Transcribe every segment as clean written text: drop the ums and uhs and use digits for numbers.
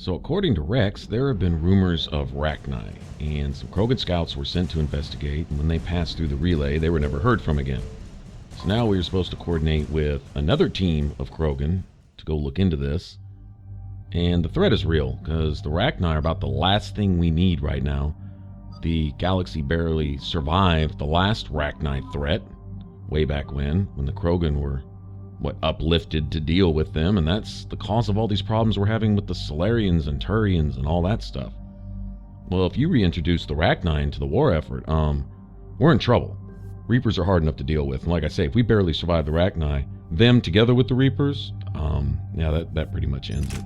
So according to Rex, there have been rumors of Rachni, and some Krogan scouts were sent to investigate, and when they passed through the relay, they were never heard from again. So now we are supposed to coordinate with another team of Krogan to go look into this. And the threat is real, because the Rachni are about the last thing we need right now. The galaxy barely survived the last Rachni threat, way back when the Krogan were uplifted to deal with them, and that's the cause of all these problems we're having with the Solarians and Turians and all that stuff. Well, if you reintroduce the Rachni into the war effort, we're in trouble. Reapers are hard enough to deal with, and like I say, if we barely survive the Rachni, them together with the Reapers, yeah, that pretty much ends it.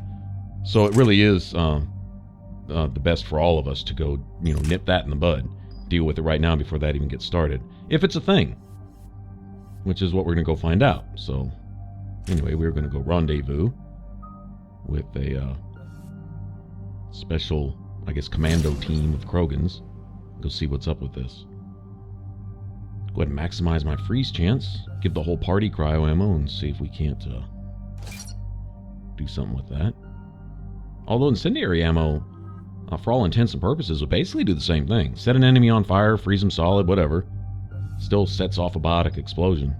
So it really is the best for all of us to go, nip that in the bud, deal with it right now before that even gets started, if it's a thing, which is what we're going to go find out. So anyway, we're going to go rendezvous with a special, I guess, commando team of Krogans. Go see what's up with this. Go ahead and maximize my freeze chance. Give the whole party cryo ammo and see if we can't do something with that. Although incendiary ammo, for all intents and purposes, will basically do the same thing. Set an enemy on fire, freeze them solid, whatever. Still sets off a biotic explosion.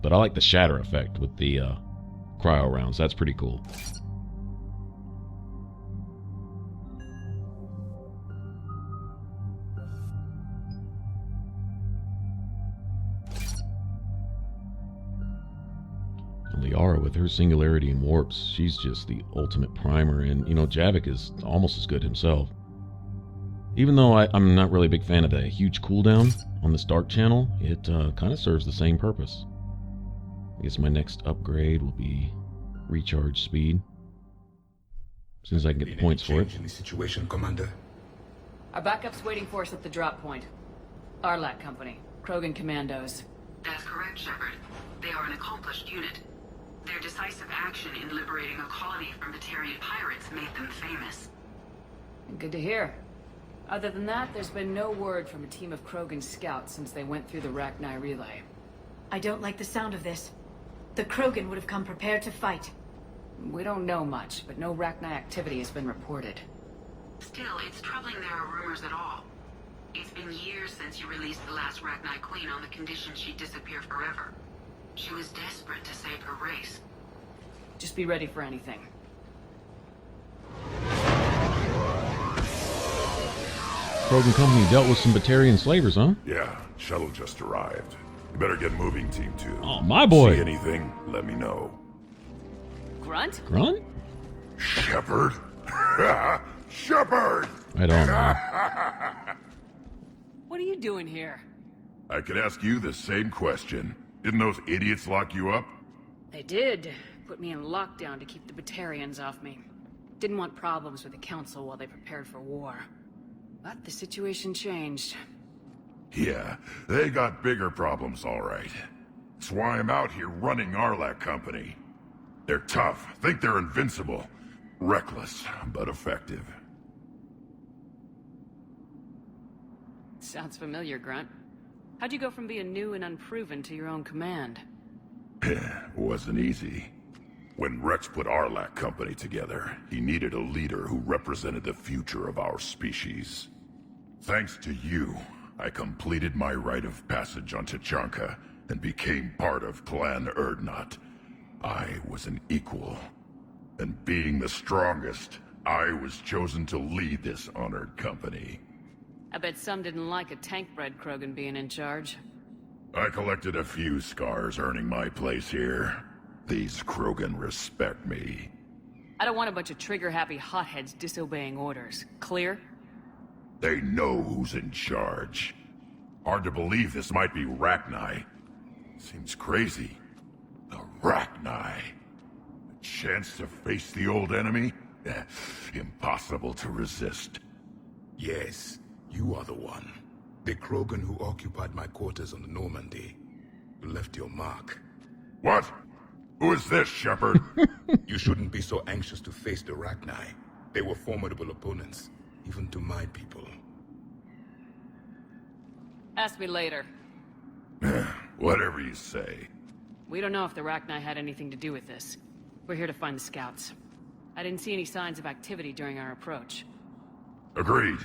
But I like the shatter effect with the cryo rounds. That's pretty cool. Liara, with her singularity and warps, she's just the ultimate primer, and Javik is almost as good himself. Even though I'm not really a big fan of the huge cooldown on this dark channel, it kind of serves the same purpose. I guess my next upgrade will be recharge speed, as soon as I can get the points for it. In the situation, Commander? Our backup's waiting for us at the drop point. Aralakh Company, Krogan Commandos. That's correct, Shepard. They are an accomplished unit. Their decisive action in liberating a colony from Batarian pirates made them famous. Good to hear. Other than that, there's been no word from a team of Krogan scouts since they went through the Rachni relay. I don't like the sound of this. The Krogan would have come prepared to fight. We don't know much, but no Rachni activity has been reported. Still, it's troubling there are rumors at all. It's been years since you released the last Rachni Queen on the condition she'd disappear forever. She was desperate to save her race. Just be ready for anything. Krogan Company dealt with some Batarian slavers, huh? Yeah, shuttle just arrived. You better get moving, Team 2. Oh, my boy. See anything, let me know. Grunt? Grunt? Shepard? Shepard! Right on, man. What are you doing here? I could ask you the same question. Didn't those idiots lock you up? They did. Put me in lockdown to keep the Batarians off me. Didn't want problems with the Council while they prepared for war. But the situation changed. Yeah, they got bigger problems, all right. That's why I'm out here running Aralakh Company. They're tough, think they're invincible. Reckless, but effective. Sounds familiar, Grunt. How'd you go from being new and unproven to your own command? Wasn't easy. When Rex put Aralakh Company together, he needed a leader who represented the future of our species. Thanks to you, I completed my rite of passage on Tachanka and became part of Clan Urdnot. I was an equal. And being the strongest, I was chosen to lead this honored company. I bet some didn't like a tank-bred Krogan being in charge. I collected a few scars earning my place here. These Krogan respect me. I don't want a bunch of trigger-happy hotheads disobeying orders. Clear? They know who's in charge. Hard to believe this might be Rachni. Seems crazy. The Rachni. A chance to face the old enemy? Impossible to resist. Yes, you are the one. The Krogan who occupied my quarters on the Normandy. You left your mark. What? Who is this, Shepard? You shouldn't be so anxious to face the Rachni. They were formidable opponents, even to my people. Ask me later. Whatever you say. We don't know if the Rachni had anything to do with this. We're here to find the scouts. I didn't see any signs of activity during our approach. Agreed.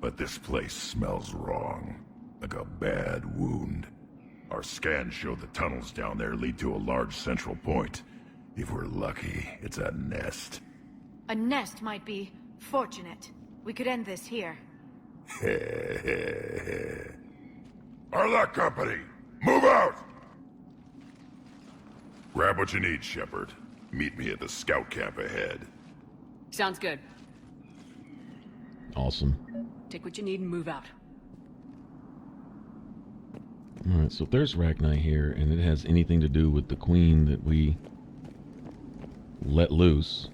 But this place smells wrong. Like a bad wound. Our scans show the tunnels down there lead to a large central point. If we're lucky, it's a nest. A nest might be fortunate. We could end this here. Aralakh Company, move out! Grab what you need, Shepard. Meet me at the scout camp ahead. Sounds good. Awesome. Take what you need and move out. Alright, so if there's Rachni here, and it has anything to do with the Queen that we let loose.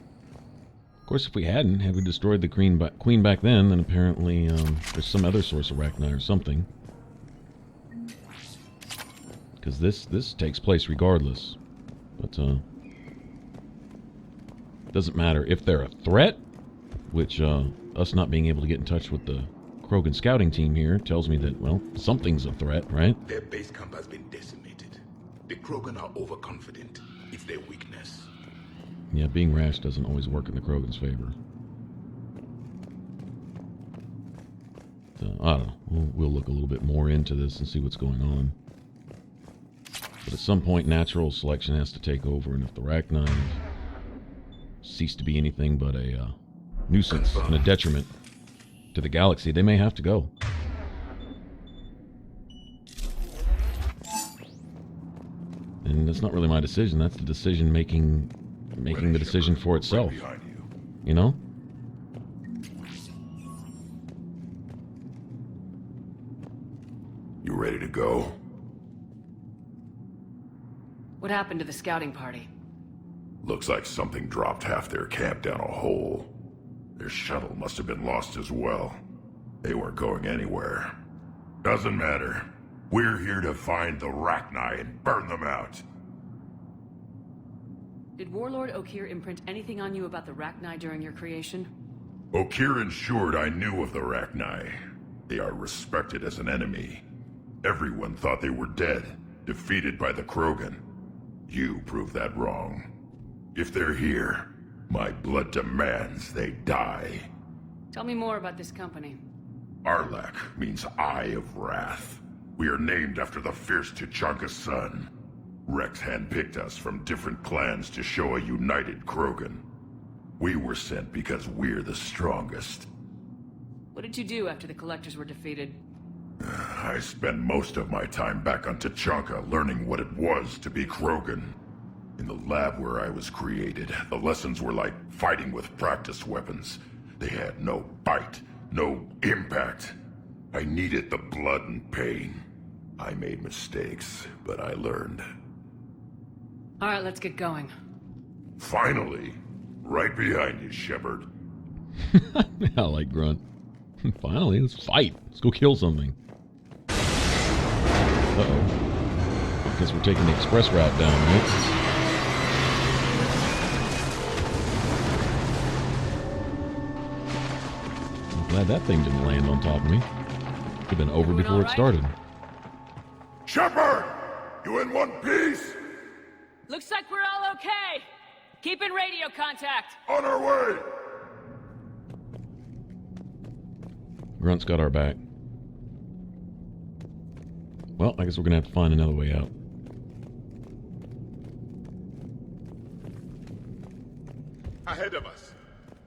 Of course, if we hadn't, had we destroyed the Queen back then apparently there's some other source of Rachni or something. Because this takes place regardless. But, doesn't matter. If they're a threat, which, us not being able to get in touch with the Krogan scouting team here tells me that, well, something's a threat, right? Their base camp has been decimated. The Krogan are overconfident. It's their weakness. Yeah, being rash doesn't always work in the Krogan's favor. So, I don't know. We'll look a little bit more into this and see what's going on. But at some point, natural selection has to take over, and if the Rachni cease to be anything but a nuisance and a detriment to the galaxy, they may have to go. And that's not really my decision. That's the decision making the decision for itself. You know? You ready to go? What happened to the scouting party? Looks like something dropped half their camp down a hole. Their shuttle must have been lost as well. They weren't going anywhere. Doesn't matter. We're here to find the Rachni and burn them out. Did Warlord Okeer imprint anything on you about the Rachni during your creation? Okeer ensured I knew of the Rachni. They are respected as an enemy. Everyone thought they were dead, defeated by the Krogan. You proved that wrong. If they're here, my blood demands they die. Tell me more about this company. Aralakh means Eye of Wrath. We are named after the fierce Tuchanka's son. Rex handpicked us from different clans to show a united Krogan. We were sent because we're the strongest. What did you do after the Collectors were defeated? I spent most of my time back on Tuchanka learning what it was to be Krogan. In the lab where I was created, the lessons were like fighting with practice weapons. They had no bite, no impact. I needed the blood and pain. I made mistakes, but I learned. Alright, let's get going. Finally! Right behind you, Shepard. I like Grunt. Finally, let's fight. Let's go kill something. Uh-oh. Guess we're taking the express route down, right? I'm glad that thing didn't land on top of me. Could have been over before it started. Shepard! You in one piece? Looks like we're all okay! Keep in radio contact! On our way! Grunt's got our back. Well, I guess we're gonna have to find another way out. Ahead of us.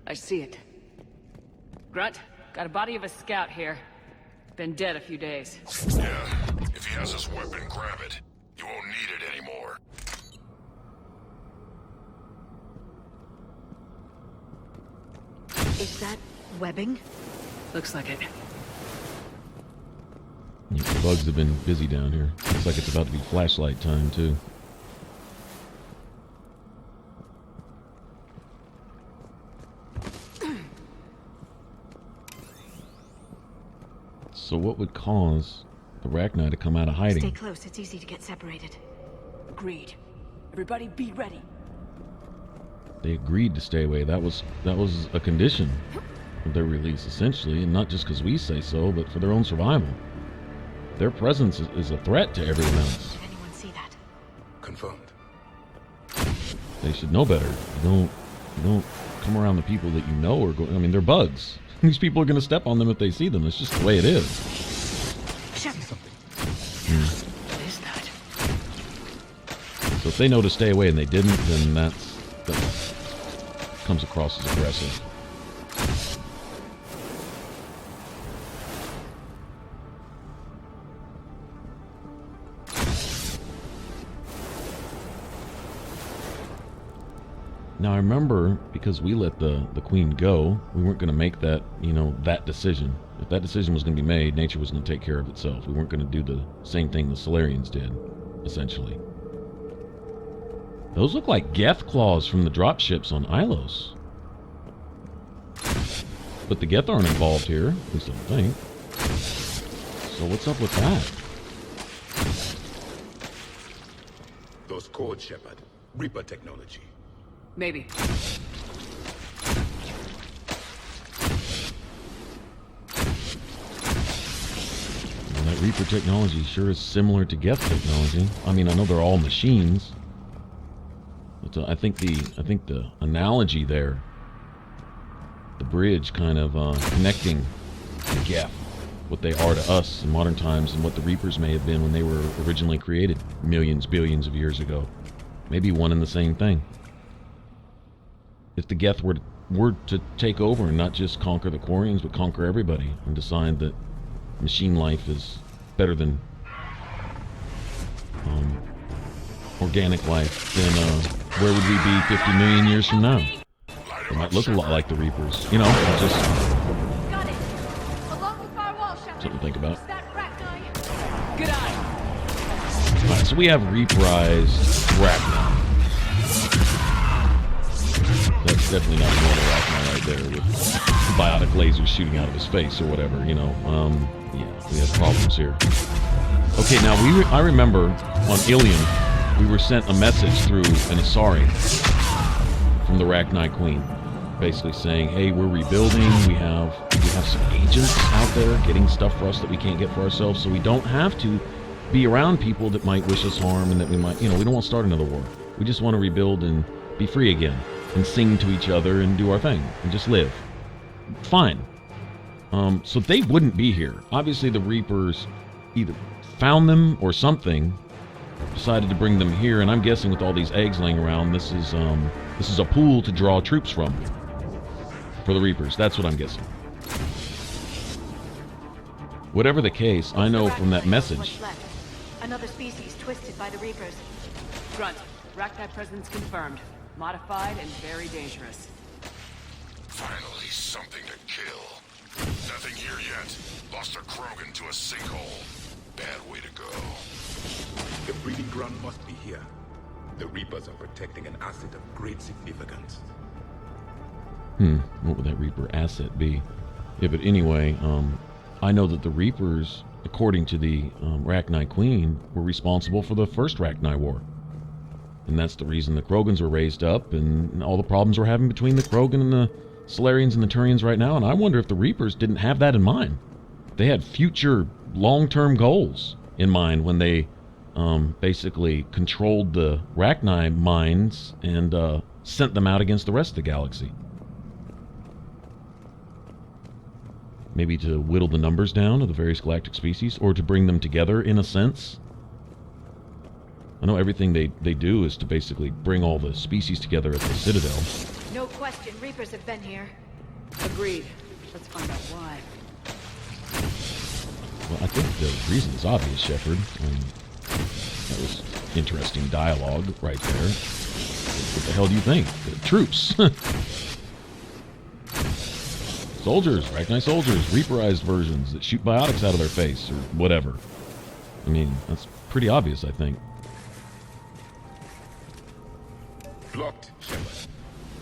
I see it. Grunt, got a body of a scout here. Been dead a few days. Yeah, if he has his weapon, grab it. You won't need it anymore. Is that webbing? Looks like it. The bugs have been busy down here. Looks like it's about to be flashlight time, too. So what would cause the Rachni to come out of hiding? Stay close, it's easy to get separated. Agreed. Everybody be ready. They agreed to stay away. That was a condition of their release, essentially, and not just because we say so, but for their own survival. Their presence is a threat to everyone else. Did anyone see that? Confirmed. They should know better. You don't come around the people that you know are going. I mean, they're bugs. These people are going to step on them if they see them. It's just the way it is. What is that? So if they know to stay away and they didn't, then that comes across as aggressive. Now I remember, because we let the Queen go, we weren't going to make that, that decision. If that decision was going to be made, nature was going to take care of itself. We weren't going to do the same thing the Solarians did, essentially. Those look like Geth claws from the dropships on Ilos. But the Geth aren't involved here, at least I don't think. So what's up with that? Those codes, Shepard. Reaper technology. Maybe. Well, that Reaper technology sure is similar to Geth technology. I mean, I know they're all machines. But I think the analogy there, the bridge kind of connecting the Geth, what they are to us in modern times, and what the Reapers may have been when they were originally created millions, billions of years ago. Maybe one and the same thing. If the Geth were to take over and not just conquer the Quarians, but conquer everybody, and decide that machine life is better than organic life, then where would we be 50 million years from now? They might look a lot like the Reapers. Just Got it. Along the far wall, Shepard. something to think about. That Rachni. Good eye. Alright, so we have Reaperized Rachni. That's definitely not a normal Rachni right there with biotic lasers shooting out of his face or whatever, Yeah, we have problems here. Okay, now I remember on Ilium, we were sent a message through an Asari from the Rachni Queen, basically saying, hey, we're rebuilding, we have some agents out there getting stuff for us that we can't get for ourselves, so we don't have to be around people that might wish us harm and that we might, we don't want to start another war. We just want to rebuild and be free again and sing to each other and do our thing and just live. Fine. So they wouldn't be here. Obviously the Reapers either found them or something, decided to bring them here, and I'm guessing with all these eggs laying around, this is a pool to draw troops from for the Reapers. That's what I'm guessing. Whatever the case, I know from that message. Another species twisted by the Reapers. Grunt. Rachni presence confirmed. Modified and very dangerous. Finally, something to kill. Nothing here yet. Lost a Krogan to a sinkhole. Bad way to go. The breeding ground must be here. The Reapers are protecting an asset of great significance. What would that Reaper asset be? Yeah, but anyway, I know that the Reapers, according to the Rachni Queen, were responsible for the first Rachni War. And that's the reason the Krogans were raised up and all the problems we're having between the Krogan and the Solarians and the Turians right now. And I wonder if the Reapers didn't have that in mind. They had future long-term goals in mind when they basically controlled the Rachni minds and sent them out against the rest of the galaxy. Maybe to whittle the numbers down of the various galactic species, or to bring them together in a sense. I know everything they do is to basically bring all the species together at the Citadel. No question, Reapers have been here. Agreed. Let's find out why. Well, I think the reason is obvious, Shepard. That was interesting dialogue right there. What the hell do you think? The troops. Soldiers, Rachni soldiers, Reaperized versions that shoot biotics out of their face, or whatever. I mean, that's pretty obvious, I think. Blocked, Shepard.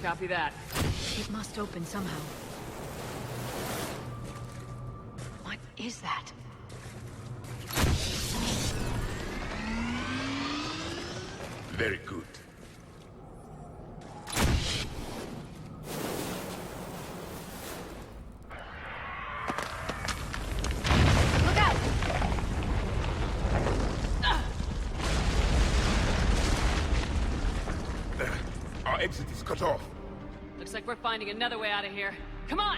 Copy that. It must open somehow. What is that? Very good. Look out! Our exit is cut off. Looks like we're finding another way out of here. Come on!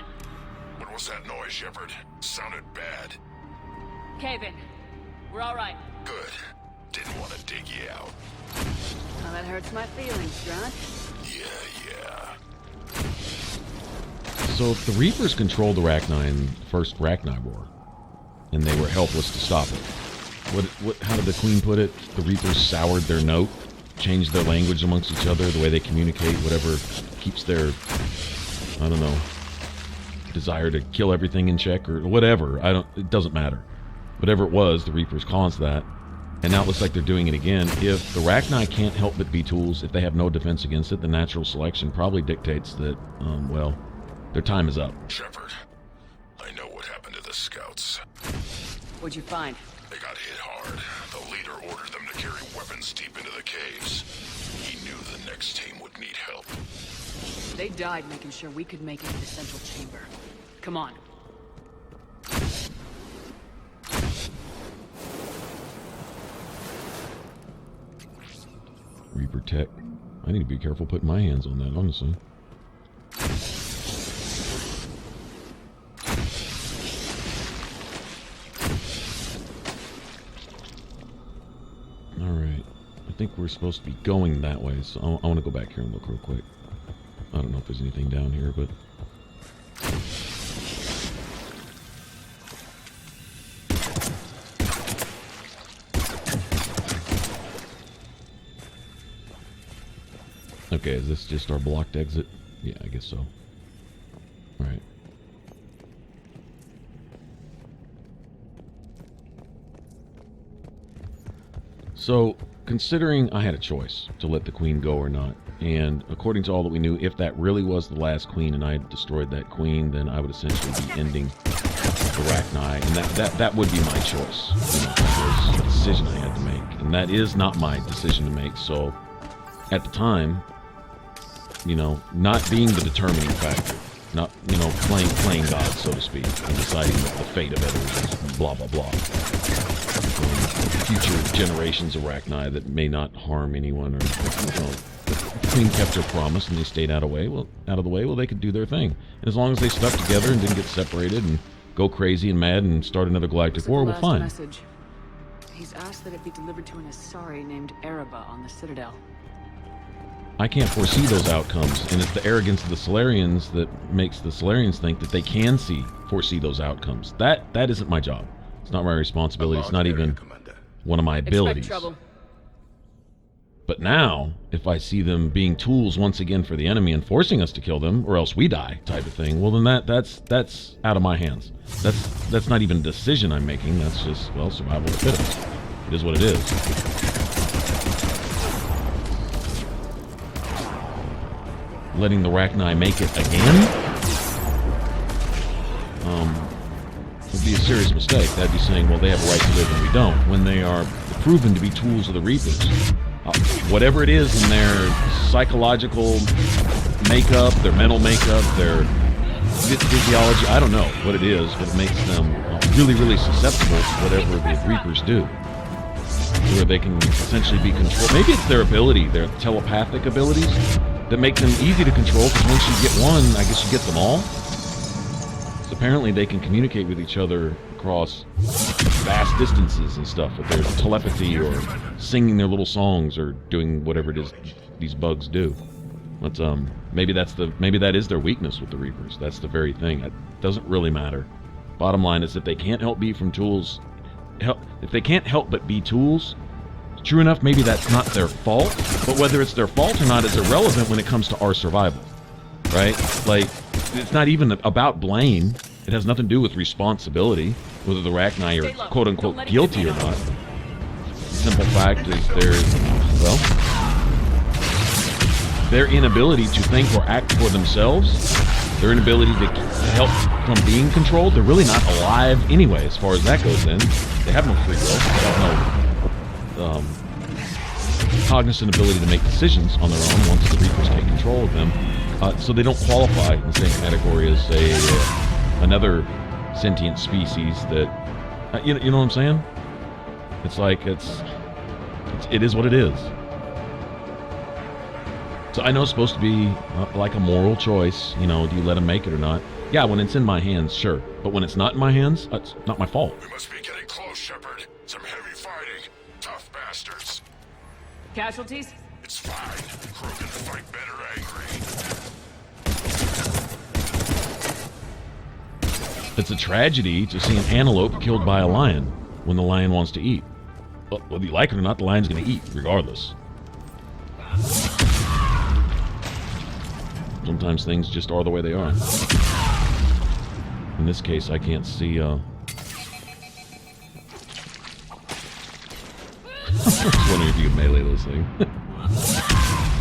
What was that noise, Shepard? Sounded bad. Cave in. We're all right. Good. Didn't want to dig you out. Well, that hurts my feelings, Grunt. Yeah. So if the Reapers controlled the Rachni in the first Rachni War, and they were helpless to stop it, how did the Queen put it? The Reapers soured their note, changed their language amongst each other, the way they communicate, whatever keeps their, I don't know, desire to kill everything in check, or whatever. It doesn't matter. Whatever it was, the Reapers caused that. And now it looks like they're doing it again. If the Rachni can't help but be tools, if they have no defense against it, the natural selection probably dictates that, well, their time is up. Shepard, I know what happened to the scouts. What'd you find? They got hit hard. The leader ordered them to carry weapons deep into the caves. He knew the next team would need help. They died making sure we could make it to the central chamber. Come on. Reaper tech. I need to be careful putting my hands on that, honestly. Alright. I think we're supposed to be going that way, so I want to go back here and look real quick. I don't know if there's anything down here, but... Okay, is this just our blocked exit? Yeah, I guess so. Alright. So, considering I had a choice to let the Queen go or not, and according to all that we knew, if that really was the last Queen and I had destroyed that Queen, then I would essentially be ending the Rachni, and that would be my choice. You know, it was a decision I had to make, and that is not my decision to make, so at the time, you know, not being the determining factor, not, you know, playing God, so to speak, and deciding the fate of others is blah, blah, blah. Future generations of Rachni that may not harm anyone, or, you know, the Queen kept her promise and they stayed out of the way. Well, they could do their thing. And as long as they stuck together and didn't get separated and go crazy and mad and start another galactic war, well, fine. Message. He's asked that it be delivered to an Asari named Ereba on the Citadel. I can't foresee those outcomes, and it's the arrogance of the Solarians that makes the Solarians think that they can foresee those outcomes. That isn't my job. It's not my responsibility. It's not even one of my abilities. Expect trouble. But now, if I see them being tools once again for the enemy and forcing us to kill them, or else we die, type of thing, well, then that's out of my hands. That's not even a decision I'm making. That's just, well, survival of the fittest. It is what it is. Letting the Rachni make it again would be a serious mistake. That'd be saying, well, they have a right to live and we don't, when they are proven to be tools of the Reapers. Whatever it is in their psychological makeup, their mental makeup, their physiology, I don't know what it is, but it makes them really, really susceptible to whatever the Reapers do. Where they can essentially be controlled. Maybe it's their ability, their telepathic abilities, that make them easy to control, because once you get one, I guess you get them all. So apparently they can communicate with each other across vast distances and stuff with their telepathy, or singing their little songs, or doing whatever it is these bugs do. But maybe that is their weakness with the Reapers. That's the very thing. It doesn't really matter. Bottom line is, if they can't help be from tools, if they can't help but be tools, true enough, maybe that's not their fault, but whether it's their fault or not is irrelevant when it comes to our survival, right? Like, it's not even about blame. It has nothing to do with responsibility, whether the Rachni are quote-unquote guilty or not. The simple fact is their inability to think or act for themselves, their inability to help from being controlled, they're really not alive anyway, as far as that goes then. They have no free will. They have no cognizant ability to make decisions on their own once the Reapers take control of them, so they don't qualify in the same category as, say, another sentient species that, you know what I'm saying? It's like, it is what it is. So I know it's supposed to be like a moral choice. You know, do you let him make it or not? Yeah, when it's in my hands, sure. But when it's not in my hands, it's not my fault. We must be getting close, Shepard. Some heavy fighting. Tough bastards. Casualties? It's fine. Krogan fight better angry. It's a tragedy to see an antelope killed by a lion when the lion wants to eat. But whether you like it or not, the lion's going to eat, regardless. Sometimes things just are the way they are. In this case, I can't see, I was wondering if you could melee this thing.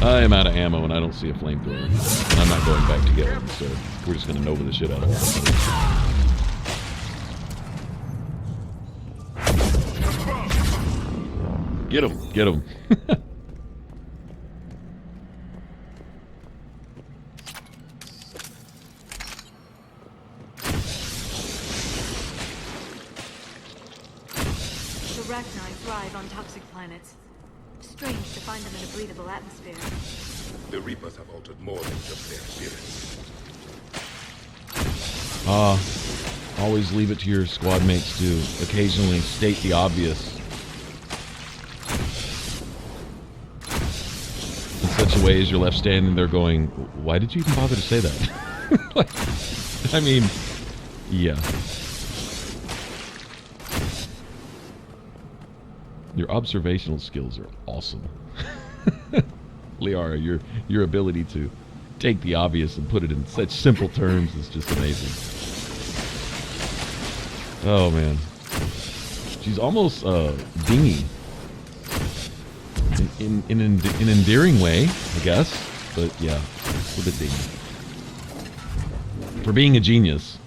I am out of ammo and I don't see a flamethrower. And I'm not going back to get one, so we're just going to Nova the shit out of it. Get him! Get him! The Rachni thrive on toxic planets. Strange to find them in a breathable atmosphere. The Reapers have altered more than just their appearance. Always leave it to your squad mates to occasionally state the obvious. In such a way as you're left standing there going, why did you even bother to say that? Like, I mean, yeah. Your observational skills are awesome. Liara, your ability to take the obvious and put it in such simple terms is just amazing. Oh man. She's almost dingy. In an endearing way, I guess. But yeah, a bit dingy. For being a genius.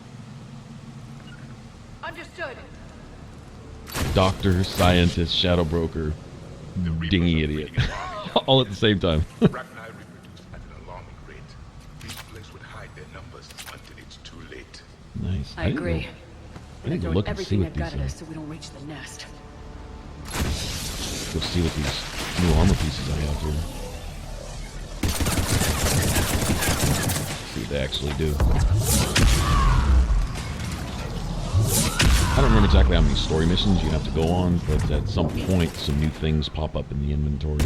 Understood. Doctor, scientist, shadow broker, dingy idiot. All at the same time. Rachni reproduce at an alarming rate. These places would hide their numbers until it's too late. Nice. I agree. I need to Throwing look and see everything what they've these got at are. us so we don't reach the nest. Go see what these new armor pieces I have here. See what they actually do. I don't remember exactly how many story missions you have to go on, but at some point some new things pop up in the inventory.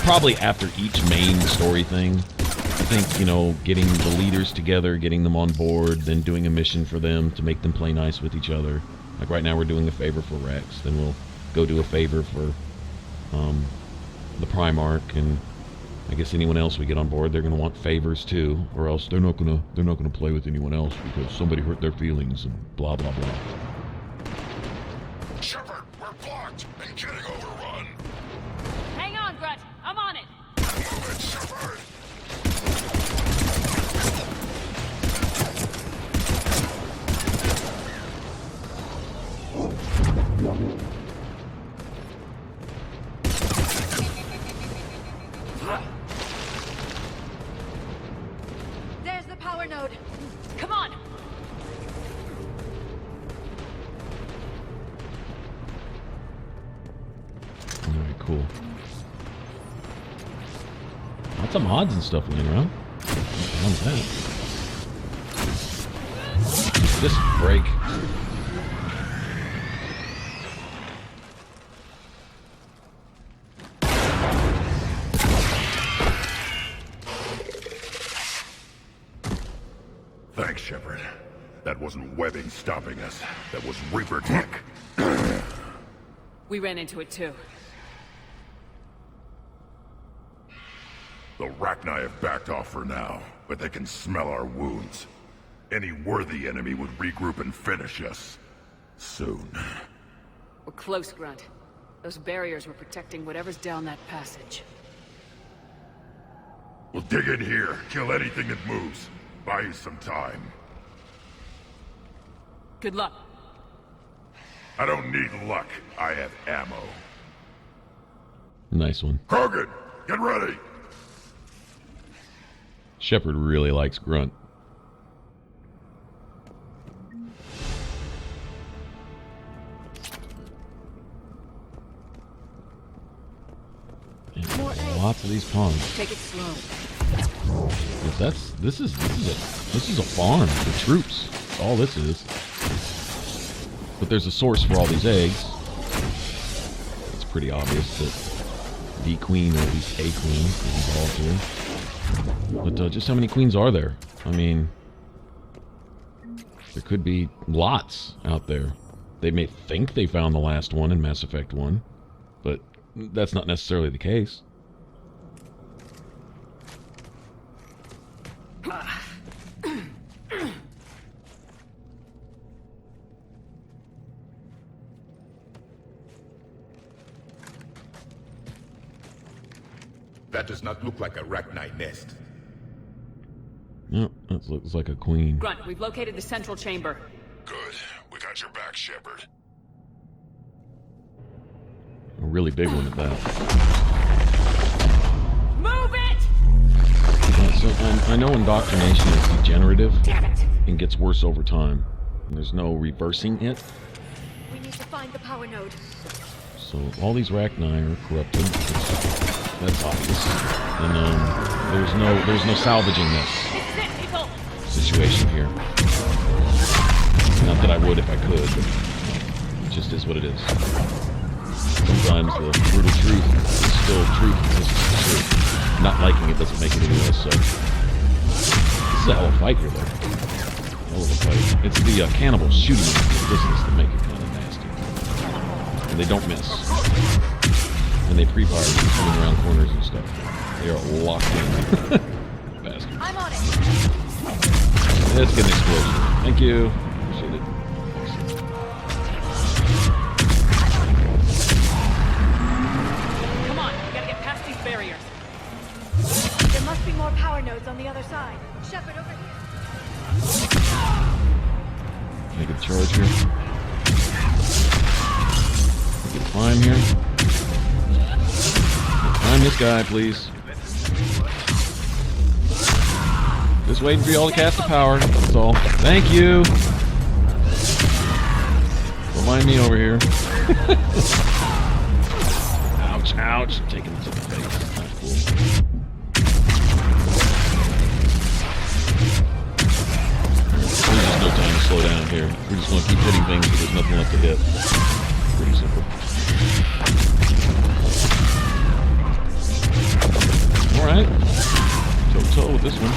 Probably after each main story thing. I think, you know, getting the leaders together, getting them on board, then doing a mission for them to make them play nice with each other. Like right now we're doing a favor for Rex, then we'll go do a favor for the Primarch, and I guess anyone else we get on board, they're gonna want favors too, or else they're not gonna play with anyone else because somebody hurt their feelings and blah blah blah. Shepard, we're blocked and getting overrun. Hang on, Grunt. I'm on it. Move it, Shepard. There's the power node. Come on. Alright, cool. Lots of mods and stuff laying around. What the hell is that? Just break. Thanks, Shepard. That wasn't webbing stopping us. That was Reaper tech. We ran into it too. The Rachni have backed off for now, but they can smell our wounds. Any worthy enemy would regroup and finish us. Soon. We're close, Grunt. Those barriers were protecting whatever's down that passage. We'll dig in here, kill anything that moves. Buy you some time. Good luck. I don't need luck. I have ammo. Nice one. Krogan, get ready! Shepard really likes Grunt. And lots of these pawns. Take it slow. If this is a farm for troops. All this is. But there's a source for all these eggs. It's pretty obvious that the queen, or at least a queen, is involved here. But just how many queens are there? I mean, there could be lots out there. They may think they found the last one in Mass Effect 1, but that's not necessarily the case. That does not look like a Rachni nest. Yep, that looks like a queen. Grunt, we've located the central chamber. Good. We got your back, Shepard. A really big one at that. Move it! So I know indoctrination is degenerative and gets worse over time. And there's no reversing it. We need to find the power node. So all these Rachni are corrupted. That's obvious. And there's no salvaging this situation here. Not that I would if I could, but it just is what it is. Sometimes the brutal truth is still truth because it's the truth. Not liking it doesn't make it any less so. This is a hell of a fight here, though. Hell of a fight. It's the cannibals shooting at the distance that make it kind of nasty. And they don't miss. And they pre-fire coming around corners and stuff. They are locked in. Bastards. I'm on it. Let's get an explosion. Thank you. Appreciate it. Come on, we gotta get past these barriers. There must be more power nodes on the other side. Shepard, over here. Make a charge here. We can climb here. Climb this guy, please. Just waiting for y'all to cast the power. That's all. Thank you. Don't mind me over here. Ouch, ouch. I'm taking it to the face. Not cool. There's just no time to slow down here. We're just going to keep hitting things because there's nothing left to hit. Pretty simple. Alright. Toe-to-toe with this one.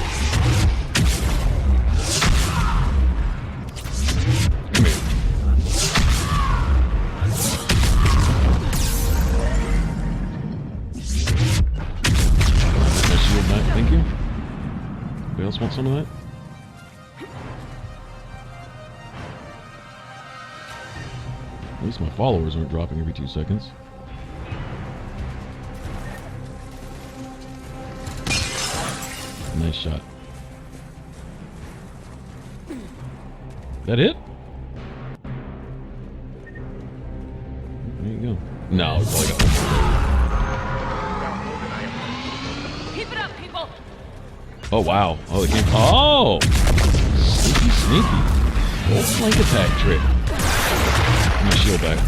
Come here. My shield back, thank you. Anybody else want some of that? At least my followers aren't dropping every 2 seconds. Nice shot. That it? There you go. No, we probably got one more. Keep it up, people! Oh, wow. Oh, it came. Oh! Sneaky, sneaky. Old flank attack trick. Get my shield back.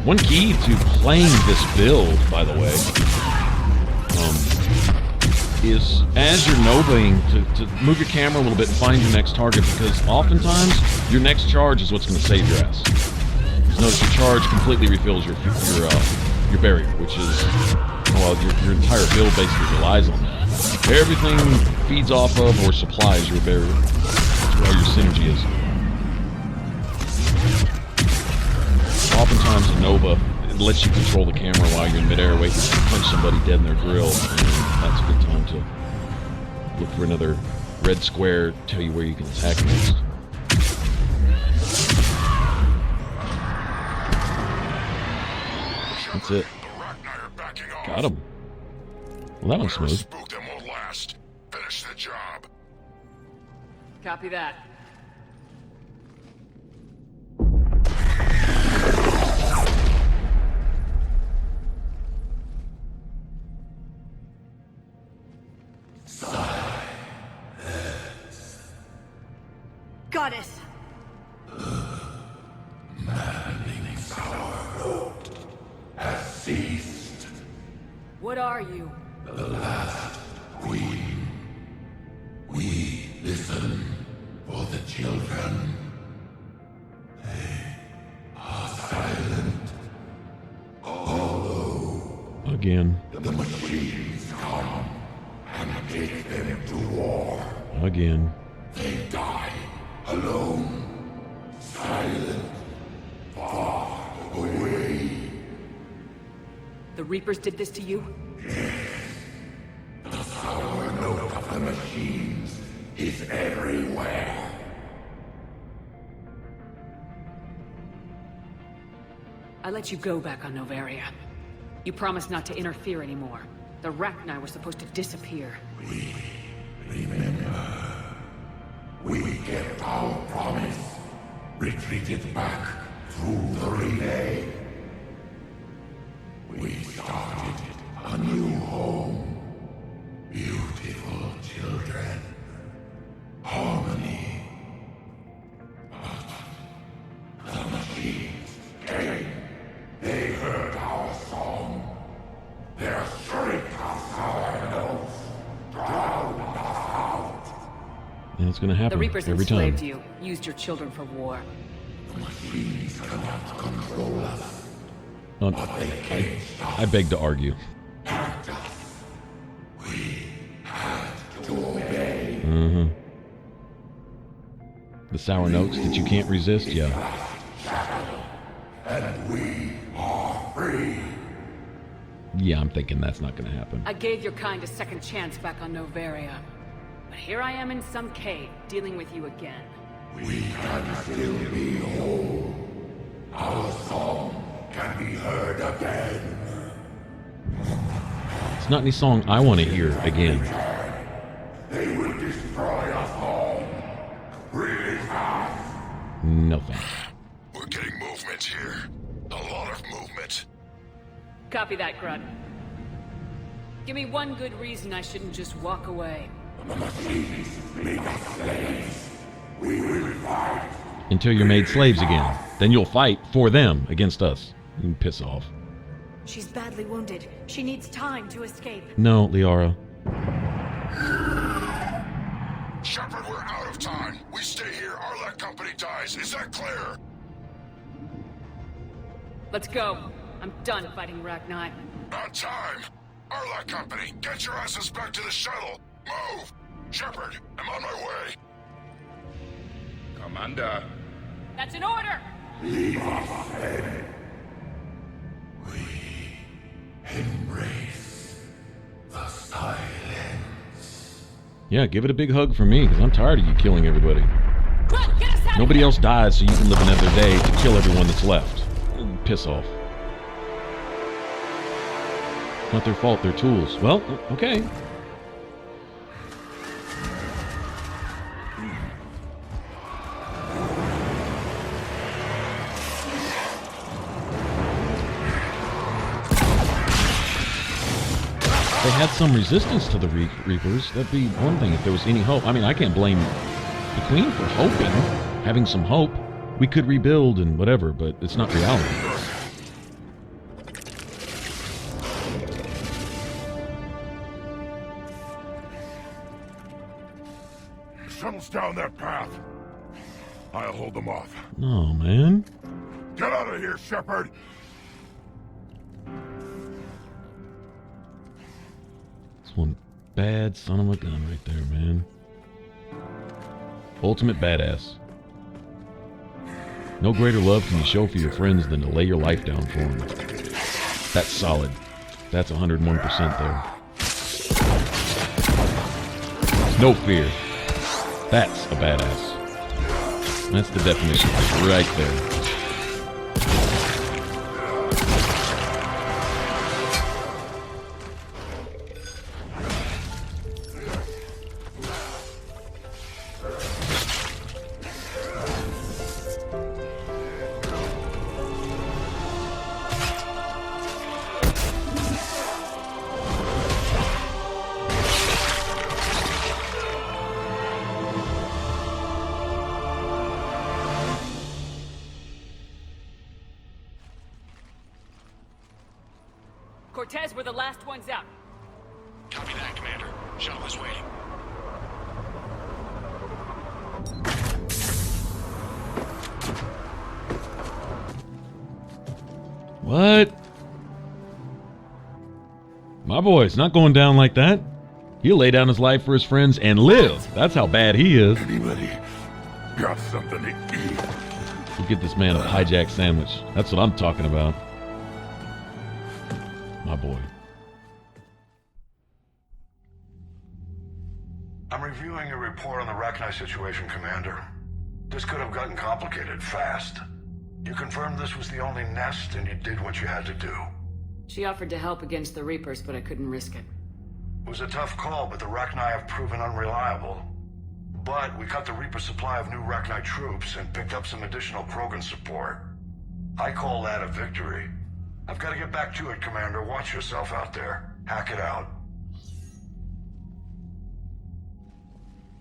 One key to playing this build, by the way, is as you're novaing to move your camera a little bit and find your next target, because oftentimes your next charge is what's going to save your ass. Because notice your charge completely refills your barrier, which is, well, your entire build basically relies on that. Everything feeds off of or supplies your barrier. That's where your synergy is. Oftentimes a Nova, it lets you control the camera while you're in midair waiting to punch somebody dead in their grill, and that's a good time to look for another red square, tell you where you can attack next. That's it. Got him. Well, that was smooth. Spook them won't last. Finish the job. Copy that. Goddess! Maddening power has ceased. What What are you? The last queen. We listen for the children. They are silent. Hollow. Again. The machines come and take them to war. Again. They die alone, silent, far away. The Reapers did this to you? The sour note of the machines is everywhere. I let you go back on Noveria. You promised not to interfere anymore. The Rachni were supposed to disappear. We remember. We kept our promise. Retreated back through the relay. We started a new home. Beautiful children. Harmony. But the machines came. They heard our song. Their shriek of sour notes drowned us out. And it's gonna happen The Reapers every time. enslaved you, used your children for war. The machines cannot control us. I beg to argue. Packed us. We had to obey. Mm-hmm. The sour notes that you can't resist, yeah. And we are free. Yeah, I'm thinking that's not gonna happen. I gave your kind a second chance back on Noveria. But here I am in some cave, dealing with you again. We can still be whole. Our song can be heard again. It's not any song I want to hear again. They will destroy us all. Really fast. No thanks. We're getting movement here. A lot of movement. Copy that, Grunt. Give me one good reason I shouldn't just walk away. The machines make us slaves. We will fight. Until you're made slaves again. Then you'll fight for them against us. You can piss off. She's badly wounded. She needs time to escape. No, Liara. Shepard, we're out of time. We stay here, Aralakh company dies. Is that clear? Let's go. I'm done fighting Rachni. On time. Aralakh company, get your asses back to the shuttle. Move! Shepard, I'm on my way. Commander. That's an order! Leave us then. We embrace the silence. Yeah, give it a big hug for me, because I'm tired of you killing everybody. Grunt, get us out! Nobody else dies, so you can live another day to kill everyone that's left. Piss off. It's not their fault, they're tools. Well, okay. They had some resistance to the Reapers. That'd be one thing if there was any hope. I mean, I can't blame the Queen for hoping, having some hope. We could rebuild and whatever, but it's not reality. Shuttle's down that path. I'll hold them off. No, man. Get out of here, Shepard! It's one bad son of a gun right there, man. Ultimate badass. No greater love can you show for your friends than to lay your life down for them. That's solid. That's 101% there. No fear. That's a badass. That's the definition right there. Cortez, we're the last ones out. Copy that, Commander. Shuttle is waiting. What? My boy's not going down like that. He'll lay down his life for his friends and live. That's how bad he is. Anybody got something to eat? We'll get this man a hijack sandwich. That's what I'm talking about. My boy. I'm reviewing your report on the Rachni situation, Commander. This could have gotten complicated fast. You confirmed this was the only nest, and you did what you had to do. She offered to help against the Reapers, but I couldn't risk it. It was a tough call, but the Rachni have proven unreliable. But we cut the Reaper supply of new Rachni troops and picked up some additional Krogan support. I call that a victory. I've got to get back to it, Commander. Watch yourself out there. Hack it out.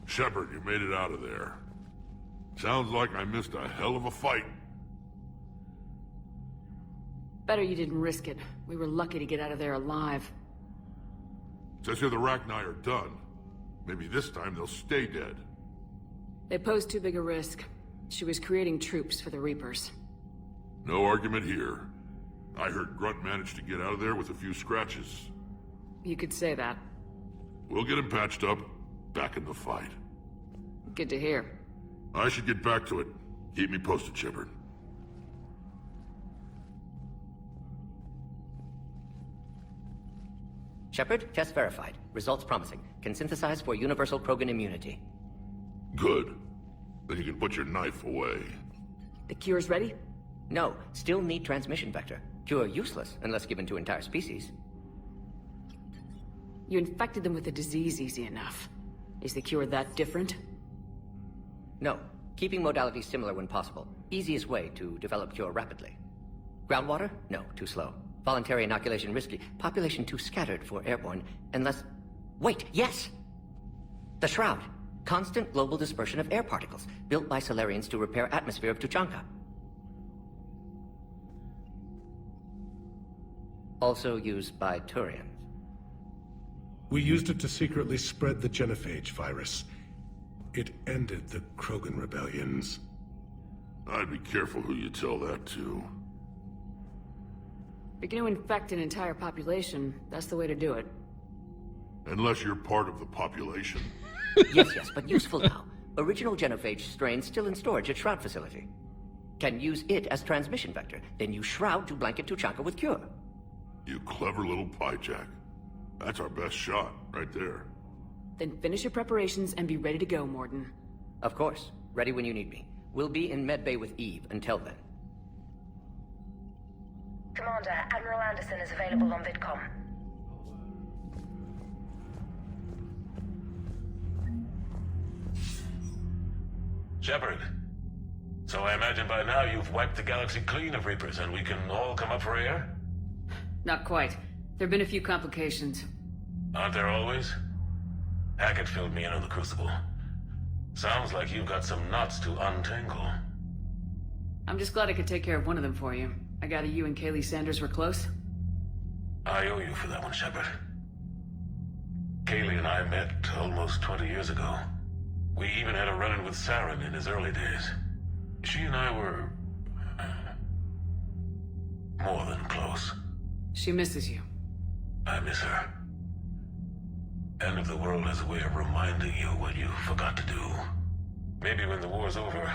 Shepard, you made it out of there. Sounds like I missed a hell of a fight. Better you didn't risk it. We were lucky to get out of there alive. Says here the Rachni are done. Maybe this time they'll stay dead. They posed too big a risk. She was creating troops for the Reapers. No argument here. I heard Grunt managed to get out of there with a few scratches. You could say that. We'll get him patched up, back in the fight. Good to hear. I should get back to it. Keep me posted, Shepard. Shepard, test verified. Results promising. Can synthesize for universal Krogan immunity. Good. Then you can put your knife away. The cure's ready? No, still need transmission vector. Cure useless unless given to entire species. You infected them with the disease easy enough. Is the cure that different? No, keeping modalities similar when possible. Easiest way to develop cure rapidly. Groundwater? No, too slow. Voluntary inoculation risky. Population too scattered for airborne, unless... Wait, yes! The Shroud. Constant global dispersion of air particles, built by Solarians to repair atmosphere of Tuchanka. Also used by Turians. We used it to secretly spread the genophage virus. It ended the Krogan rebellions. I'd be careful who you tell that to. If you're gonna infect an entire population, that's the way to do it. Unless you're part of the population. Yes, but useful now. Original genophage strain still in storage at Shroud facility. Can use it as transmission vector, then use Shroud to blanket Tuchanka with cure. You clever little piejack. That's our best shot, right there. Then finish your preparations and be ready to go, Morden. Of course. Ready when you need me. We'll be in medbay with Eve until then. Commander, Admiral Anderson is available on VidCom. Shepard. So I imagine by now you've wiped the galaxy clean of Reapers and we can all come up for air? Not quite. There've been a few complications. Aren't there always? Hackett filled me in on the Crucible. Sounds like you've got some knots to untangle. I'm just glad I could take care of one of them for you. I gather you and Kaylee Sanders were close? I owe you for that one, Shepard. Kaylee and I met almost 20 years ago. We even had a run-in with Saren in his early days. She and I were... more than close. She misses you. I miss her. End of the world has a way of reminding you what you forgot to do. Maybe when the war's over,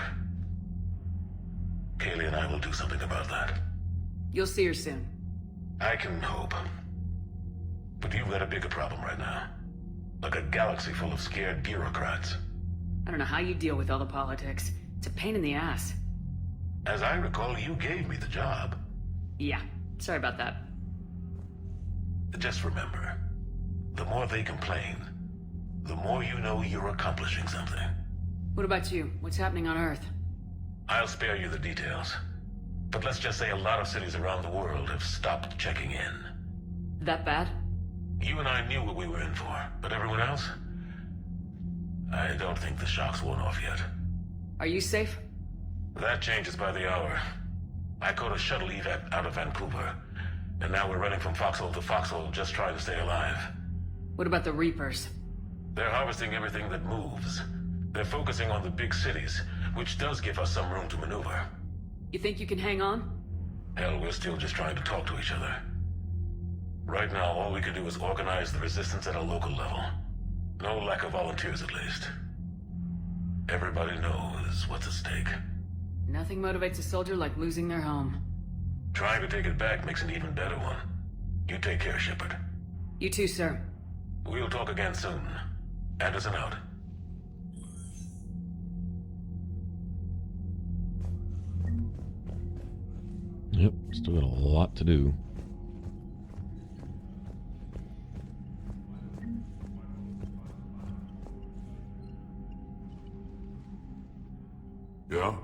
Kaylee and I will do something about that. You'll see her soon. I can hope. But you've got a bigger problem right now. Like a galaxy full of scared bureaucrats. I don't know how you deal with all the politics. It's a pain in the ass. As I recall, you gave me the job. Yeah, sorry about that. Just remember, the more they complain, the more you know you're accomplishing something. What about you? What's happening on Earth? I'll spare you the details. But let's just say a lot of cities around the world have stopped checking in. That bad? You and I knew what we were in for, but everyone else? I don't think the shock's worn off yet. Are you safe? That changes by the hour. I caught a shuttle evac out of Vancouver. And now we're running from foxhole to foxhole just trying to stay alive. What about the Reapers? They're harvesting everything that moves. They're focusing on the big cities, which does give us some room to maneuver. You think you can hang on? Hell, we're still just trying to talk to each other. Right now, all we can do is organize the resistance at a local level. No lack of volunteers, at least. Everybody knows what's at stake. Nothing motivates a soldier like losing their home. Trying to take it back makes an even better one. You take care, Shepard. You too, sir. We'll talk again soon. Anderson out. Yep, still got a lot to do. Yeah?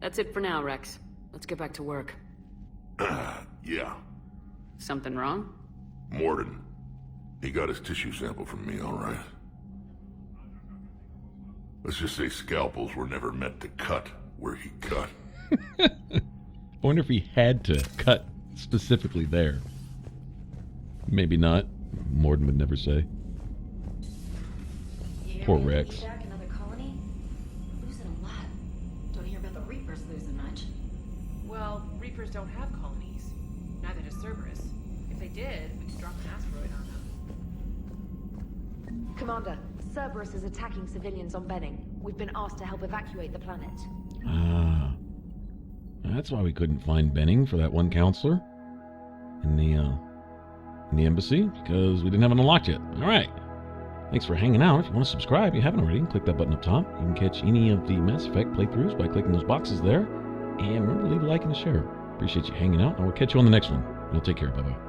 That's it for now, Rex. Let's get back to work. Yeah. Something wrong? Morden. He got his tissue sample from me, all right. Let's just say scalpels were never meant to cut where he cut. I wonder if he had to cut specifically there. Maybe not. Morden would never say. Poor Rex. Back another colony? We're losing a lot. Don't hear about the Reapers losing much. Well, Reapers don't have colonies. Neither does Cerberus. If they did, we could drop an asteroid on them. Commander, Cerberus is attacking civilians on Benning. We've been asked to help evacuate the planet. Ah. That's why we couldn't find Benning for that one counselor in the embassy, because we didn't have it unlocked yet. All right. Thanks for hanging out. If you want to subscribe, you haven't already, click that button up top. You can catch any of the Mass Effect playthroughs by clicking those boxes there. And remember to leave a like and a share. Appreciate you hanging out, and we'll catch you on the next one. You'll take care. Bye-bye.